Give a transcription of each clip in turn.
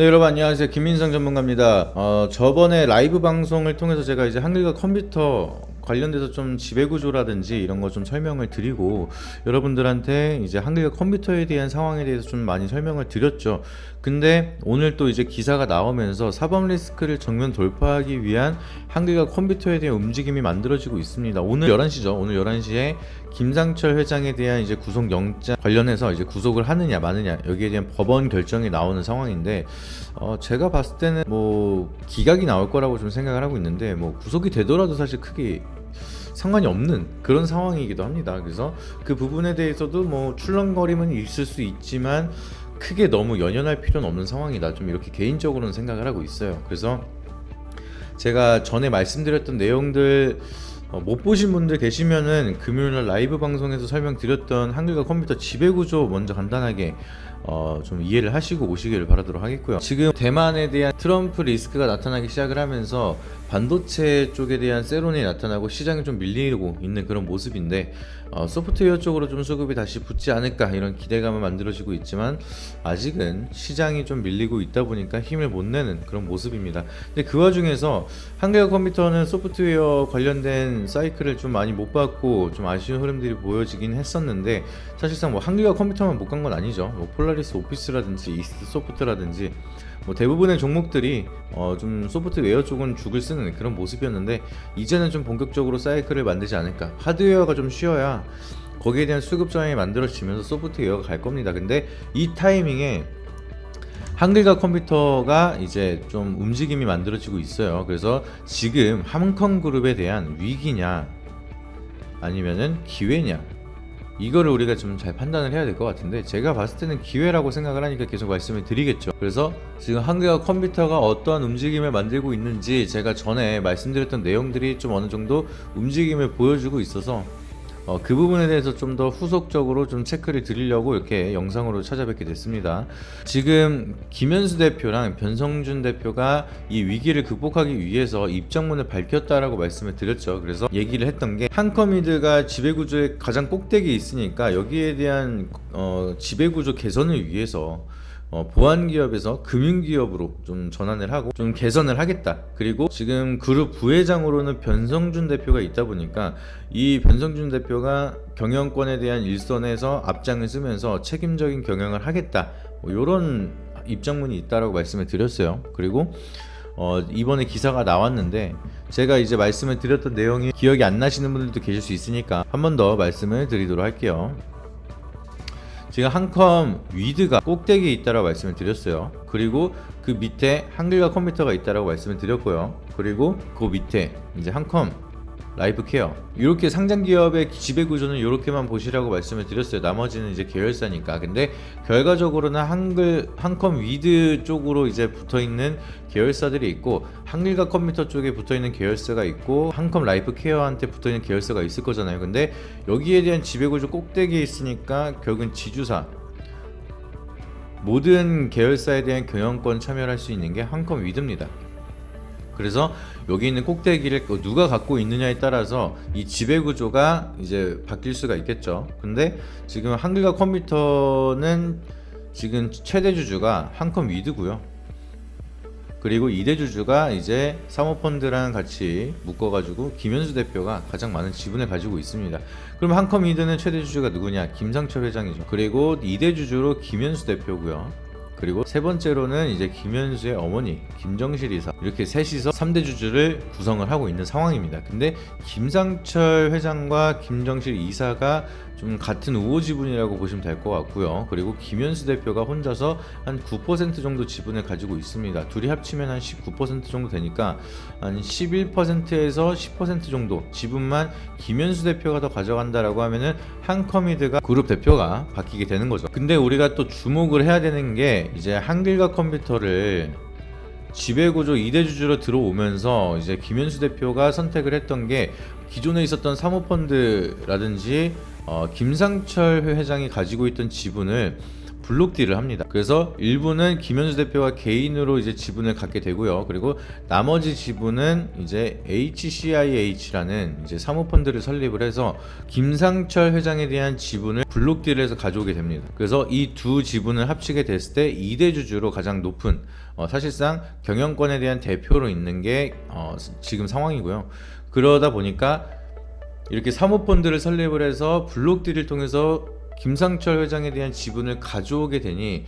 네, 여러분 안녕하세요. 김민성 전문가입니다. 저번에 라이브 방송을 통해서 제가 이제 한글과 컴퓨터 관련돼서 좀 지배구조라든지 이런 거 좀 설명을 드리고 여러분들한테 이제 한글과 컴퓨터에 대한 상황에 대해서 좀 많이 설명을 드렸죠. 근데 오늘 또 이제 기사가 나오면서 사법 리스크를 정면 돌파하기 위한 한글과 컴퓨터에 대한 움직임이 만들어지고 있습니다. 오늘 11시죠. 오늘 11시에 김상철 회장에 대한 이제 구속영장 관련해서 이제 구속을 하느냐 마느냐 여기에 대한 법원 결정이 나오는 상황인데 제가 봤을 때는 뭐 기각이 나올 거라고 좀 생각을 하고 있는데 뭐 구속이 되더라도 사실 크게 상관이 없는 그런 상황이기도 합니다. 그래서 그 부분에 대해서도 뭐 출렁거림은 있을 수 있지만 크게 너무 연연할 필요는 없는 상황이다. 좀 이렇게 개인적으로는 생각을 하고 있어요. 그래서 제가 전에 말씀드렸던 내용들 못 보신 분들 계시면은 금요일날 라이브 방송에서 설명드렸던 한글과 컴퓨터 지배구조 먼저 간단하게 좀 이해를 하시고 오시기를 바라도록 하겠고요. 지금 대만에 대한 트럼프 리스크가 나타나기 시작을 하면서 반도체 쪽에 대한 세론이 나타나고 시장이 좀 밀리고 있는 그런 모습인데 소프트웨어 쪽으로 좀 수급이 다시 붙지 않을까 이런 기대감을 만들어지고 있지만 아직은 시장이 좀 밀리고 있다 보니까 힘을 못 내는 그런 모습입니다. 근데 그 와중에서 한글과 컴퓨터는 소프트웨어 관련된 사이클을 좀 많이 못 받고 좀 아쉬운 흐름들이 보여지긴 했었는데 사실상 뭐 한글과 컴퓨터만 못 간 건 아니죠. 뭐 폴라리스 오피스라든지 이스트 소프트라든지 뭐 대부분의 종목들이 좀 소프트웨어 쪽은 죽을 쓰는 그런 모습이었는데 이제는 좀 본격적으로 사이클을 만들지 않을까. 하드웨어가 좀 쉬어야 거기에 대한 수급 저항이 만들어지면서 소프트웨어가 갈 겁니다. 근데 이 타이밍에 한글과 컴퓨터가 이제 좀 움직임이 만들어지고 있어요. 그래서 지금 함컨그룹에 대한 위기냐 아니면은 기회냐 이거를 우리가 좀 잘 판단을 해야 될 것 같은데 제가 봤을 때는 기회라고 생각을 하니까 계속 말씀을 드리겠죠. 그래서 지금 한글과 컴퓨터가 어떠한 움직임을 만들고 있는지 제가 전에 말씀드렸던 내용들이 좀 어느 정도 움직임을 보여주고 있어서 그 부분에 대해서 좀 더 후속적으로 좀 체크를 드리려고 이렇게 영상으로 찾아뵙게 됐습니다. 지금 김현수 대표랑 변성준 대표가 이 위기를 극복하기 위해서 입장문을 밝혔다라고 말씀을 드렸죠. 그래서 얘기를 했던 게 한커미드가 지배구조의 가장 꼭대기에 있으니까 여기에 대한 지배구조 개선을 위해서 보안기업에서 금융기업으로 좀 전환을 하고 좀 개선을 하겠다. 그리고 지금 그룹 부회장으로는 변성준 대표가 있다 보니까 이 변성준 대표가 경영권에 대한 일선에서 앞장을 쓰면서 책임적인 경영을 하겠다. 뭐 이런 입장문이 있다라고 말씀을 드렸어요. 그리고 이번에 기사가 나왔는데 제가 이제 말씀을 드렸던 내용이 기억이 안 나시는 분들도 계실 수 있으니까 한 번 더 말씀을 드리도록 할게요. 지금 한컴 위드가 꼭대기에 있다라고 말씀을 드렸어요. 그리고 그 밑에 한글과 컴퓨터가 있다라고 말씀을 드렸고요. 그리고 그 밑에 이제 한컴 라이프 케어 이렇게 상장 기업의 지배 구조는 이렇게만 보시라고 말씀을 드렸어요. 나머지는 이제 계열사니까. 근데 결과적으로는 한컴 위드 쪽으로 이제 붙어 있는 계열사들이 있고 한글과 컴퓨터 쪽에 붙어 있는 계열사가 있고 한컴 라이프 케어한테 붙어 있는 계열사가 있을 거잖아요. 근데 여기에 대한 지배 구조 꼭대기에 있으니까 결국은 지주사 모든 계열사에 대한 경영권 참여할 수 있는 게 한컴 위드입니다. 그래서 여기 있는 꼭대기를 누가 갖고 있느냐에 따라서 이 지배구조가 이제 바뀔 수가 있겠죠. 근데 지금 한글과 컴퓨터는 지금 최대 주주가 한컴 위드고요. 그리고 2대 주주가 이제 사모펀드랑 같이 묶어가지고 김현수 대표가 가장 많은 지분을 가지고 있습니다. 그럼 한컴 위드는 최대 주주가 누구냐? 김상철 회장이죠. 그리고 2대 주주로 김현수 대표고요. 그리고 세 번째로는 이제 김현수의 어머니 김정실 이사 이렇게 셋이서 3대 주주를 구성을 하고 있는 상황입니다. 근데 김상철 회장과 김정실 이사가 좀 같은 우호 지분이라고 보시면 될 것 같고요. 그리고 김현수 대표가 혼자서 한 9% 정도 지분을 가지고 있습니다. 둘이 합치면 한 19% 정도 되니까 한 11%에서 10% 정도 지분만 김현수 대표가 더 가져간다라고 하면은 한커미드가 그룹 대표가 바뀌게 되는 거죠. 근데 우리가 또 주목을 해야 되는 게 이제 한글과 컴퓨터를 지배구조 2대 주주로 들어오면서 이제 김현수 대표가 선택을 했던 게 기존에 있었던 사모펀드라든지 김상철 회장이 가지고 있던 지분을 블록딜을 합니다. 그래서 일부는 김현수 대표가 개인으로 이제 지분을 갖게 되고요. 그리고 나머지 지분은 이제 HCIH라는 이제 사모펀드를 설립을 해서 김상철 회장에 대한 지분을 블록딜을 해서 가져오게 됩니다. 그래서 이 두 지분을 합치게 됐을 때 2대 주주로 가장 높은 사실상 경영권에 대한 대표로 있는 게 지금 상황이고요. 그러다 보니까 이렇게 사모펀드를 설립을 해서 블록딜을 통해서 김상철 회장에 대한 지분을 가져오게 되니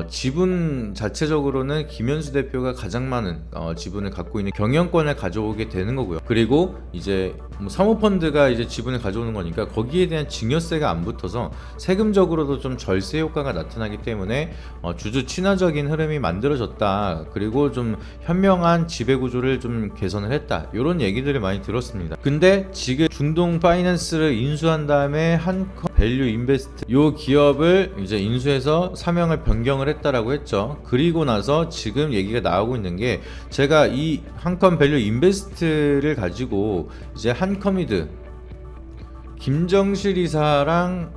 지분 자체적으로는 김현수 대표가 가장 많은 지분을 갖고 있는 경영권을 가져오게 되는 거고요. 그리고 이제 사모펀드가 이제 지분을 가져오는 거니까 거기에 대한 증여세가 안 붙어서 세금적으로도 좀 절세 효과가 나타나기 때문에 주주 친화적인 흐름이 만들어졌다. 그리고 좀 현명한 지배구조를 좀 개선을 했다. 이런 얘기들을 많이 들었습니다. 근데 지금 중동 파이낸스를 인수한 다음에 한컴 밸류 인베스트 요 기업을 이제 인수해서 사명을 변경을 했다라고 했죠. 그리고 나서 지금 얘기가 나오고 있는 게 제가 이 한컴 밸류 인베스트를 가지고 이제 한컴이드 김정실 이사랑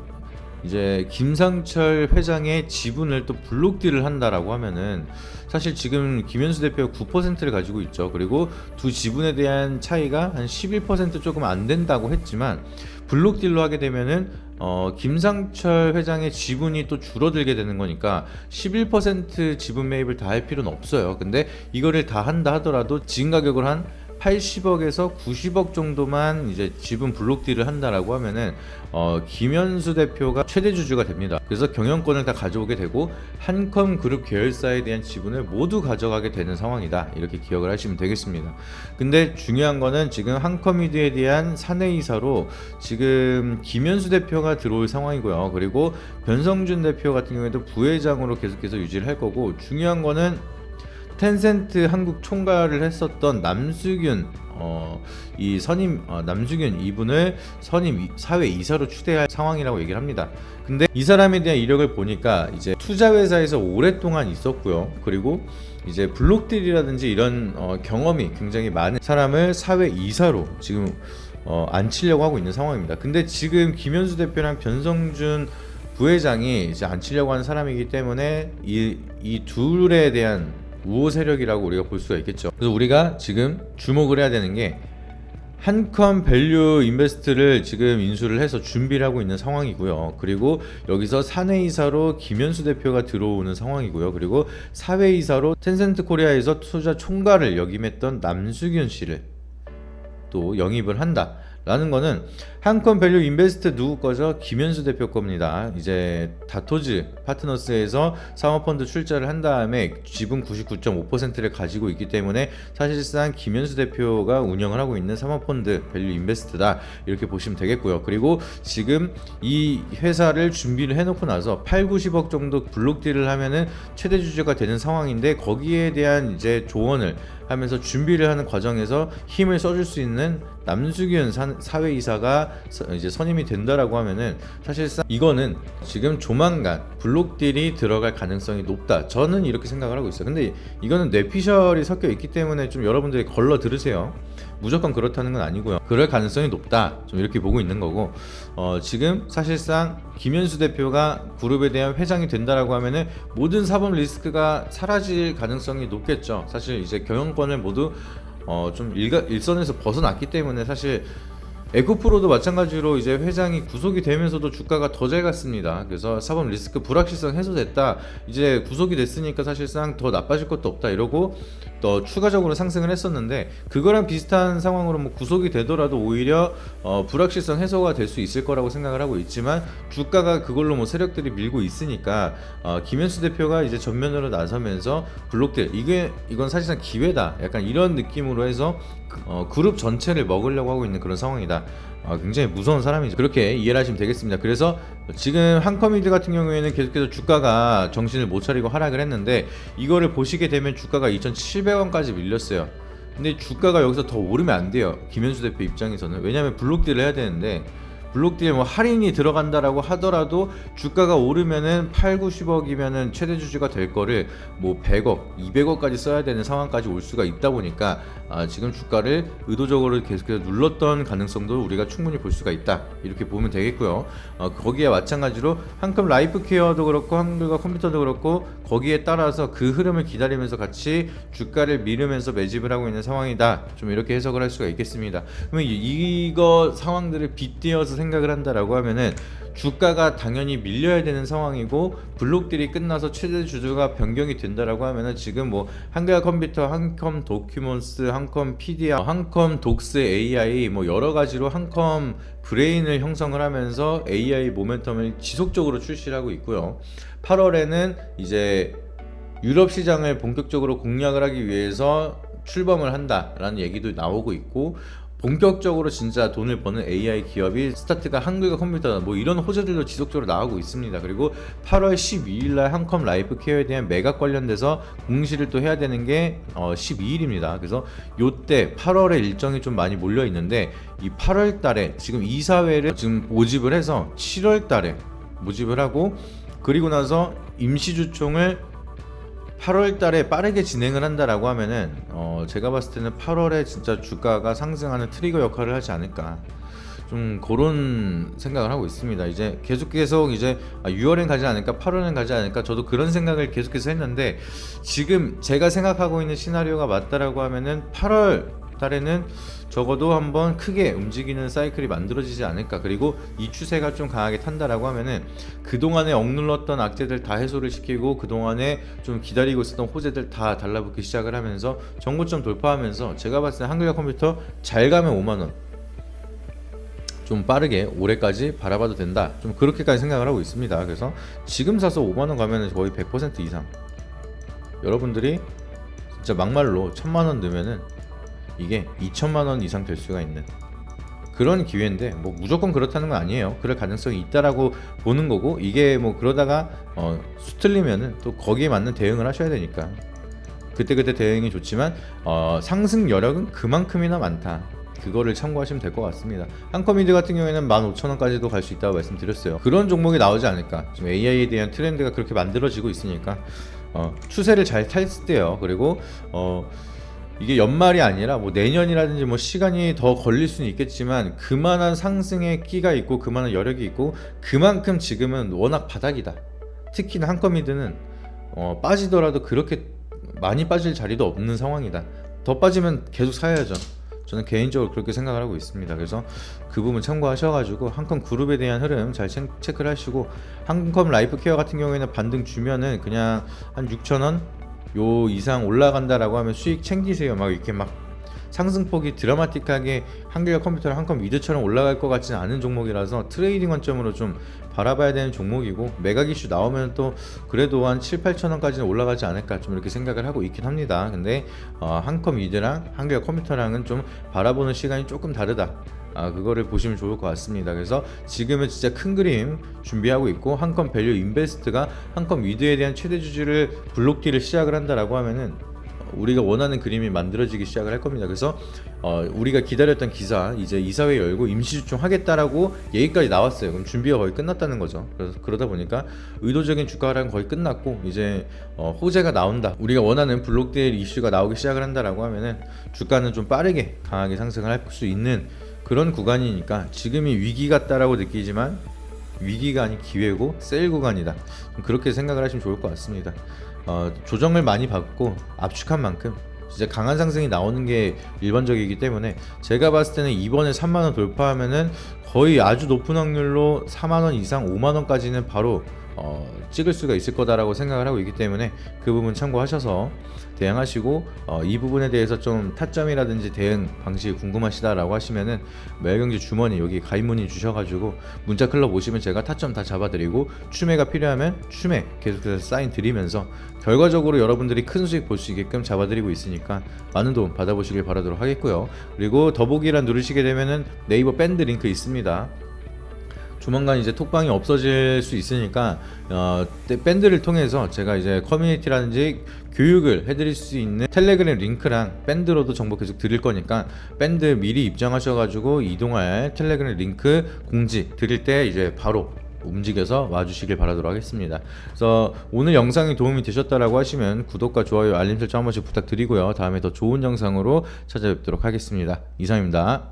이제 김상철 회장의 지분을 또 블록딜을 한다라고 하면은 사실 지금 김현수 대표가 9%를 가지고 있죠. 그리고 두 지분에 대한 차이가 한 11% 조금 안 된다고 했지만 블록딜로 하게 되면은 김상철 회장의 지분이 또 줄어들게 되는 거니까 11% 지분 매입을 다 할 필요는 없어요. 근데 이거를 다 한다 하더라도 지금 가격을 한 80억에서 90억 정도만 이제 지분 블록딜을 한다라고 하면은 김현수 대표가 최대 주주가 됩니다. 그래서 경영권을 다 가져오게 되고 한컴 그룹 계열사에 대한 지분을 모두 가져가게 되는 상황이다. 이렇게 기억을 하시면 되겠습니다. 근데 중요한 거는 지금 한컴이드에 대한 사내이사로 지금 김현수 대표가 들어올 상황이고요. 그리고 변성준 대표 같은 경우에도 부회장으로 계속해서 유지를 할 거고, 중요한 거는 텐센트 한국 총괄을 했었던 남수균 이 선임 남수균 이분을 선임 사회 이사로 추대할 상황이라고 얘기를 합니다. 근데 이 사람에 대한 이력을 보니까 이제 투자 회사에서 오랫동안 있었고요. 그리고 이제 블록딜이라든지 이런 경험이 굉장히 많은 사람을 사회 이사로 지금 앉히려고 하고 있는 상황입니다. 근데 지금 김현수 대표랑 변성준 부회장이 이제 앉히려고 하는 사람이기 때문에 이 둘에 대한 우호 세력이라고 우리가 볼 수가 있겠죠. 그래서 우리가 지금 주목을 해야 되는 게 한컴 밸류 인베스트를 지금 인수를 해서 준비를 하고 있는 상황이고요. 그리고 여기서 사내이사로 김현수 대표가 들어오는 상황이고요. 그리고 사회이사로 텐센트 코리아에서 투자 총괄을 역임했던 남수균 씨를 또 영입을 한다 라는 거는 한컴 밸류 인베스트 누구 거죠? 김현수 대표 겁니다. 이제 다토즈 파트너스에서 사모펀드 출자를 한 다음에 지분 99.5%를 가지고 있기 때문에 사실상 김현수 대표가 운영을 하고 있는 사모펀드 밸류 인베스트다, 이렇게 보시면 되겠고요. 그리고 지금 이 회사를 준비를 해놓고 나서 8, 90억 정도 블록딜을 하면은 최대 주주가 되는 상황인데, 거기에 대한 이제 조언을 하면서 준비를 하는 과정에서 힘을 써줄 수 있는 남수균 사회이사가 이제 선임이 된다라고 하면은 사실상 이거는 지금 조만간 블록딜이 들어갈 가능성이 높다, 저는 이렇게 생각을 하고 있어요. 근데 이거는 뇌피셜이 섞여 있기 때문에 좀 여러분들이 걸러 들으세요. 무조건 그렇다는 건 아니고요. 그럴 가능성이 높다, 좀 이렇게 보고 있는 거고, 지금 사실상 김현수 대표가 그룹에 대한 회장이 된다라고 하면은 모든 사법 리스크가 사라질 가능성이 높겠죠. 사실 이제 경영권을 모두 좀 일선에서 벗어났기 때문에, 사실 에코프로도 마찬가지로 이제 회장이 구속이 되면서도 주가가 더 잘 갔습니다. 그래서 사법 리스크 불확실성 해소됐다, 이제 구속이 됐으니까 사실상 더 나빠질 것도 없다 이러고 또 추가적으로 상승을 했었는데, 그거랑 비슷한 상황으로 뭐 구속이 되더라도 오히려 불확실성 해소가 될 수 있을 거라고 생각을 하고 있지만, 주가가 그걸로 뭐 세력들이 밀고 있으니까 김현수 대표가 이제 전면으로 나서면서 블록딜, 이건 사실상 기회다, 약간 이런 느낌으로 해서 그룹 전체를 먹으려고 하고 있는 그런 상황이다. 굉장히 무서운 사람이죠. 그렇게 이해를 하시면 되겠습니다. 그래서 지금 한컴이드 같은 경우에는 계속해서 주가가 정신을 못 차리고 하락을 했는데, 이거를 보시게 되면 주가가 2,700원까지 밀렸어요. 근데 주가가 여기서 더 오르면 안 돼요, 김현수 대표 입장에서는. 왜냐하면 블록딜을 해야 되는데 블록딜 뭐 할인이 들어간다라고 하더라도 주가가 오르면은 8, 90억이면은 최대 주주가 될 거를 뭐 100억, 200억까지 써야 되는 상황까지 올 수가 있다 보니까 지금 주가를 의도적으로 계속해서 눌렀던 가능성도 우리가 충분히 볼 수가 있다, 이렇게 보면 되겠고요. 거기에 마찬가지로 한컴 라이프케어도 그렇고 한글과 컴퓨터도 그렇고 거기에 따라서 그 흐름을 기다리면서 같이 주가를 미루면서 매집을 하고 있는 상황이다, 좀 이렇게 해석을 할 수가 있겠습니다. 그러면 이거 상황들을 빗대어서 생각을 한다라고 하면은 주가가 당연히 밀려야 되는 상황이고 블록딜이 끝나서 최대 주주가 변경이 된다라고 하면은 지금 뭐 한글 컴퓨터, 한컴 도큐먼스, 한컴 PDR, 한컴 독스 AI 뭐 여러 가지로 한컴 브레인을 형성을 하면서 AI 모멘텀을 지속적으로 출시를 하고 있고요. 8월에는 이제 유럽 시장을 본격적으로 공략을 하기 위해서 출범을 한다라는 얘기도 나오고 있고, 본격적으로 진짜 돈을 버는 AI 기업이 스타트가 한글과 컴퓨터다, 뭐 이런 호재들도 지속적으로 나오고 있습니다. 그리고 8월 12일날 한컴 라이프 케어에 대한 매각 관련돼서 공시를 또 해야 되는 게 12일입니다. 그래서 요때 8월에 일정이 좀 많이 몰려 있는데, 이 8월 달에 지금 이사회를 지금 모집을 해서 7월 달에 모집을 하고, 그리고 나서 임시주총을 8월 달에 빠르게 진행을 한다라고 하면은 제가 봤을 때는 8월에 진짜 주가가 상승하는 트리거 역할을 하지 않을까, 좀 그런 생각을 하고 있습니다. 이제 계속 이제 6월엔 가지 않을까, 8월엔 가지 않을까, 저도 그런 생각을 계속해서 했는데, 지금 제가 생각하고 있는 시나리오가 맞다라고 하면은 8월 달에는 적어도 한번 크게 움직이는 사이클이 만들어지지 않을까. 그리고 이 추세가 좀 강하게 탄다라고 하면은 그동안에 억눌렀던 악재들 다 해소를 시키고 그동안에 좀 기다리고 있었던 호재들 다 달라붙기 시작을 하면서 정고점 돌파하면서, 제가 봤을 때 한글과 컴퓨터 잘 가면 5만원, 좀 빠르게 올해까지 바라봐도 된다, 좀 그렇게까지 생각을 하고 있습니다. 그래서 지금 사서 5만원 가면은 거의 100% 이상, 여러분들이 진짜 막말로 1000만원 넣으면은 이게 2천만원 이상 될 수가 있는 그런 기회인데, 뭐 무조건 그렇다는 건 아니에요. 그럴 가능성이 있다라고 보는 거고, 이게 뭐 그러다가 수틀리면은 또 거기에 맞는 대응을 하셔야 되니까 그때그때 대응이 좋지만 상승 여력은 그만큼이나 많다, 그거를 참고하시면 될 것 같습니다. 한컴미드 같은 경우에는 15,000원까지도 갈 수 있다고 말씀드렸어요. 그런 종목이 나오지 않을까. 지금 AI에 대한 트렌드가 그렇게 만들어지고 있으니까 추세를 잘 탔을 때요. 그리고 이게 연말이 아니라 뭐 내년이라든지 뭐 시간이 더 걸릴 수는 있겠지만, 그만한 상승의 끼가 있고 그만한 여력이 있고, 그만큼 지금은 워낙 바닥이다. 특히나 한컴미드는 빠지더라도 그렇게 많이 빠질 자리도 없는 상황이다. 더 빠지면 계속 사야죠. 저는 개인적으로 그렇게 생각을 하고 있습니다. 그래서 그 부분 참고하셔가지고 한컴 그룹에 대한 흐름 잘 체크를 하시고, 한컴 라이프 케어 같은 경우에는 반등 주면은 그냥 한 6,000원 요 이상 올라간다라고 하면 수익 챙기세요. 막 이렇게 막 상승폭이 드라마틱하게 한글과 컴퓨터랑 한컴 미드처럼 올라갈 것 같지는 않은 종목이라서 트레이딩 관점으로 좀 바라봐야 되는 종목이고, 매각 이슈 나오면 또 그래도 한 7, 8천원까지는 올라가지 않을까, 좀 이렇게 생각을 하고 있긴 합니다. 근데 한컴 미드랑 한글과 컴퓨터랑은 좀 바라보는 시간이 조금 다르다, 그거를 보시면 좋을 것 같습니다. 그래서 지금은 진짜 큰 그림 준비하고 있고, 한컴 밸류 인베스트가 한컴 미드에 대한 최대 주주를 블록딜을 시작을 한다라고 하면은 우리가 원하는 그림이 만들어지기 시작을 할 겁니다. 그래서 우리가 기다렸던 기사, 이제 이사회 열고 임시주총 하겠다라고 얘기까지 나왔어요. 그럼 준비가 거의 끝났다는 거죠. 그래서 그러다 보니까 의도적인 주가 하락은 거의 끝났고, 이제 호재가 나온다, 우리가 원하는 블록딜 이슈가 나오기 시작을 한다라고 하면은 주가는 좀 빠르게 강하게 상승을 할 수 있는 그런 구간이니까, 지금이 위기 같다라고 느끼지만 위기가 아닌 기회고 세일 구간이다, 그렇게 생각을 하시면 좋을 것 같습니다. 조정을 많이 받고 압축한 만큼 진짜 강한 상승이 나오는 게 일반적이기 때문에, 제가 봤을 때는 이번에 3만원 돌파하면은 거의 아주 높은 확률로 4만원 이상 5만원까지는 바로 찍을 수가 있을 거다라고 생각을 하고 있기 때문에, 그 부분 참고하셔서 대응하시고, 이 부분에 대해서 좀 타점이라든지 대응 방식이 궁금하시다라고 하시면은 매일경제 주머니 여기 가입 문의 주셔가지고 문자 클럽 오시면 제가 타점 다 잡아드리고, 추매가 필요하면 추매 계속해서 사인 드리면서 결과적으로 여러분들이 큰 수익 볼 수 있게끔 잡아드리고 있으니까 많은 도움 받아보시길 바라도록 하겠고요. 그리고 더보기란 누르시게 되면은 네이버 밴드 링크 있습니다. 조만간 이제 톡방이 없어질 수 있으니까 밴드를 통해서 제가 이제 커뮤니티라든지 교육을 해드릴 수 있는 텔레그램 링크랑 밴드로도 정보 계속 드릴 거니까 밴드 미리 입장하셔가지고 이동할 텔레그램 링크 공지 드릴 때 이제 바로 움직여서 와주시길 바라도록 하겠습니다. 그래서 오늘 영상이 도움이 되셨다라고 하시면 구독과 좋아요 알림 설정 한 번씩 부탁드리고요. 다음에 더 좋은 영상으로 찾아뵙도록 하겠습니다. 이상입니다.